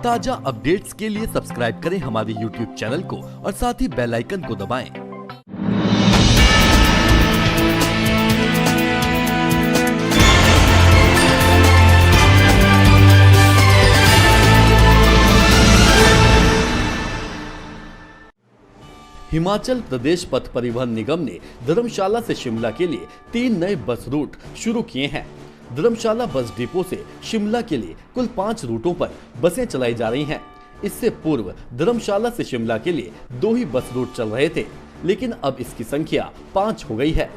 ताजा अपडेट्स के लिए सब्सक्राइब करें हमारे YouTube चैनल को और साथ ही बेल आइकन को दबाएं। हिमाचल प्रदेश पथ परिवहन निगम ने धर्मशाला से शिमला के लिए 3 नए बस रूट शुरू किए हैं। धर्मशाला बस डिपो से शिमला के लिए कुल 5 रूटों पर बसें चलाई जा रही हैं। इससे पूर्व धर्मशाला से शिमला के लिए 2 ही बस रूट चल रहे थे, लेकिन अब इसकी संख्या 5 हो गई है।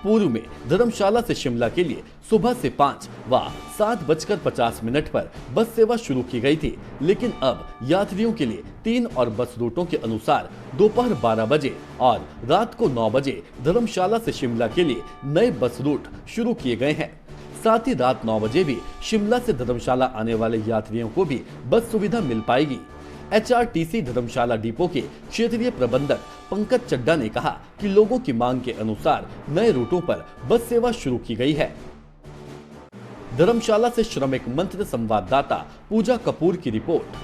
पूर्व में धर्मशाला से शिमला के लिए सुबह से 5 व 7:50 पर बस सेवा शुरू की गई थी, लेकिन अब यात्रियों के लिए 3 और बस रूटों के अनुसार दोपहर 12 बजे और रात को 9 बजे धर्मशाला से शिमला के लिए नए बस रूट शुरू किए गए हैं। साथ ही रात 9 बजे भी शिमला से धर्मशाला आने वाले यात्रियों को भी बस सुविधा मिल पाएगी। HRTC धर्मशाला डिपो के क्षेत्रीय प्रबंधक पंकज चड्डा ने कहा कि लोगों की मांग के अनुसार नए रूटों पर बस सेवा शुरू की गई है। धर्मशाला से श्रमिक मंच संवाददाता पूजा कपूर की रिपोर्ट।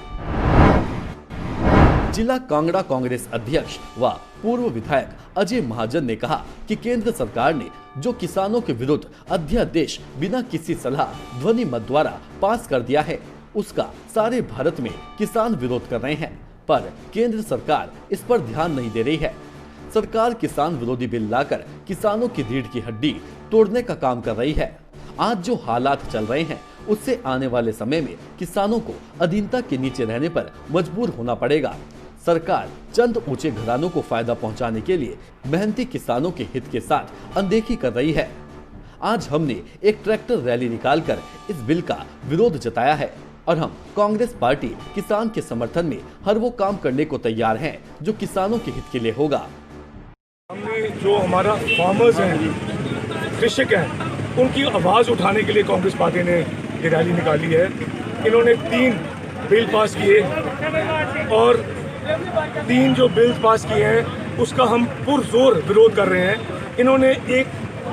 जिला कांगड़ा कांग्रेस अध्यक्ष व पूर्व विधायक अजय महाजन ने कहा कि केंद्र सरकार ने जो किसानों के विरुद्ध अध्यादेश बिना किसी सलाह ध्वनि मत द्वारा पास कर दिया है, उसका सारे भारत में किसान विरोध कर रहे हैं, पर केंद्र सरकार इस पर ध्यान नहीं दे रही है। सरकार किसान विरोधी बिल लाकर किसानों की रीढ़ की हड्डी तोड़ने का काम कर रही है। आज जो हालात चल रहे हैं, उससे आने वाले समय में किसानों को अधीनता के नीचे रहने पर मजबूर होना पड़ेगा। सरकार चंद ऊंचे घरानों को फायदा पहुंचाने के लिए मेहनती किसानों के हित के साथ अनदेखी कर रही है। आज हमने एक ट्रैक्टर रैली निकालकर इस बिल का विरोध जताया है और हम कांग्रेस पार्टी किसान के समर्थन में हर वो काम करने को तैयार हैं जो किसानों के हित के लिए होगा। हमने जो हमारा फार्मर्स हैं, कृषक हैं, उनकी आवाज उठाने के लिए कांग्रेस पार्टी ने ये रैली निकाली है। इन्होंने 3 बिल पास किए और 3 जो बिल पास किए हैं उसका हम पुरजोर विरोध कर रहे हैं। इन्होंने एक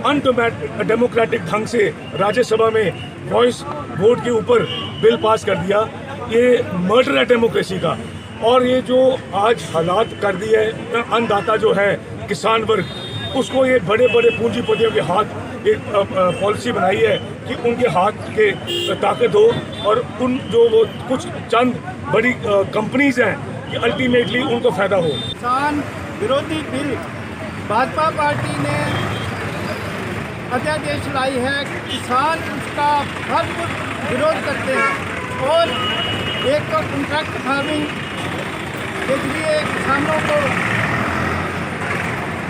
अनडेमोक्रेटिक ढंग से राज्यसभा में वॉइस वोट के ऊपर बिल पास कर दिया। ये मर्डर है डेमोक्रेसी का। और ये जो आज हालात कर दिए है, अन्नदाता जो है किसान वर्ग, उसको ये बड़े बड़े पूंजीपतियों के हाथ एक पॉलिसी बनाई है कि उनके हाथ के ताकत हो और उन जो वो कुछ चंद बड़ी कंपनीज हैं कि अल्टीमेटली उनको फायदा हो। किसान विरोधी बिल भाजपा पार्टी ने अध्यादेश लाई है, किसान उसका भरपूर विरोध करते हैं और एक तो कॉन्ट्रैक्ट फार्मिंग के लिए किसानों को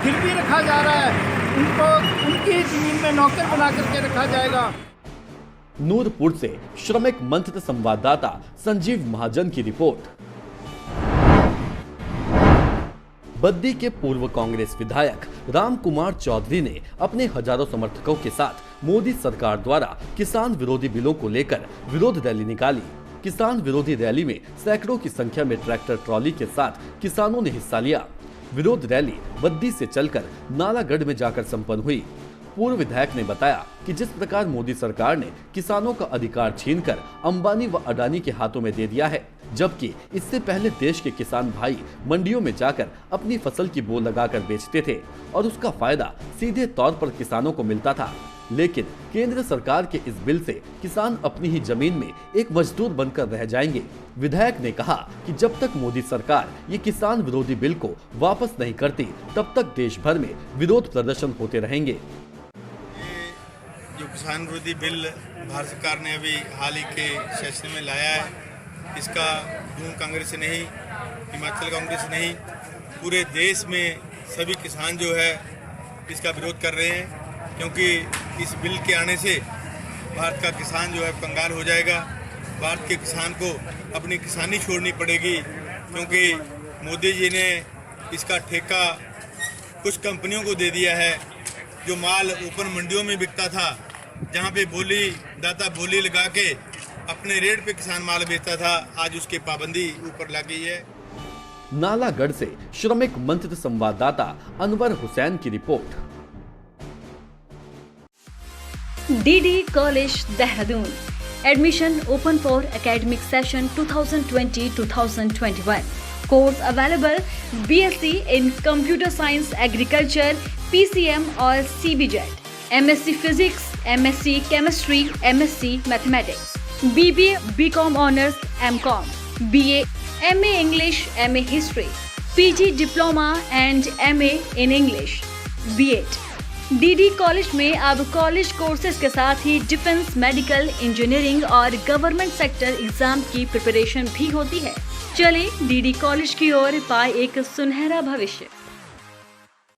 गिरवी रखा जा रहा है, उनको उनकी जमीन में नौकर बना करके रखा जाएगा। नूरपुर से श्रमिक मंच संवाददाता संजीव महाजन की रिपोर्ट। बद्दी के पूर्व कांग्रेस विधायक राम कुमार चौधरी ने अपने हजारों समर्थकों के साथ मोदी सरकार द्वारा किसान विरोधी बिलों को लेकर विरोध रैली निकाली। किसान विरोधी रैली में सैकड़ों की संख्या में ट्रैक्टर ट्रॉली के साथ किसानों ने हिस्सा लिया। विरोध रैली बद्दी से चलकर नालागढ़ में जाकर संपन्न हुई। पूर्व विधायक ने बताया कि जिस प्रकार मोदी सरकार ने किसानों का अधिकार छीनकर अंबानी व अडानी के हाथों में दे दिया है, जबकि इससे पहले देश के किसान भाई मंडियों में जाकर अपनी फसल की बो लगाकर बेचते थे और उसका फायदा सीधे तौर पर किसानों को मिलता था, लेकिन केंद्र सरकार के इस बिल से किसान अपनी ही जमीन में एक मजदूर बनकर रह जाएंगे। विधायक ने कहा कि जब तक मोदी सरकार ये किसान विरोधी बिल को वापस नहीं करती, तब तक देश भर में विरोध प्रदर्शन होते रहेंगे। जो किसान विरोधी बिल भारत सरकार ने अभी हाल ही के सेशन में लाया है, इसका जून कांग्रेस से नहीं, हिमाचल कांग्रेस से नहीं, पूरे देश में सभी किसान जो है इसका विरोध कर रहे हैं, क्योंकि इस बिल के आने से भारत का किसान जो है कंगाल हो जाएगा। भारत के किसान को अपनी किसानी छोड़नी पड़ेगी, क्योंकि मोदी जी ने इसका ठेका कुछ कंपनियों को दे दिया है। जो माल ओपन मंडियों में बिकता था, जहां पे दाता बोली लगा के अपने रेट पे किसान माल बेचता था, आज उसकी पाबंदी ऊपर लग गई है। नालागढ़ से श्रमिक मंच संवाददाता अनवर हुसैन की report. DD college Dehradun Admission open for academic session 2020-2021. Course available BSc in Computer Science, Agriculture, PCM or CBJET, MSc Physics, MSc Chemistry, MSc Mathematics, BBA, BCom Honours, MCom, BA, MA English, MA History, PG Diploma and MA in English, B.Ed. DD college में अब college courses के साथ ही defence, medical, engineering और government sector exam की preparation भी होती है। चले DD कॉलेज की ओर, पाए एक सुनहरा भविष्य।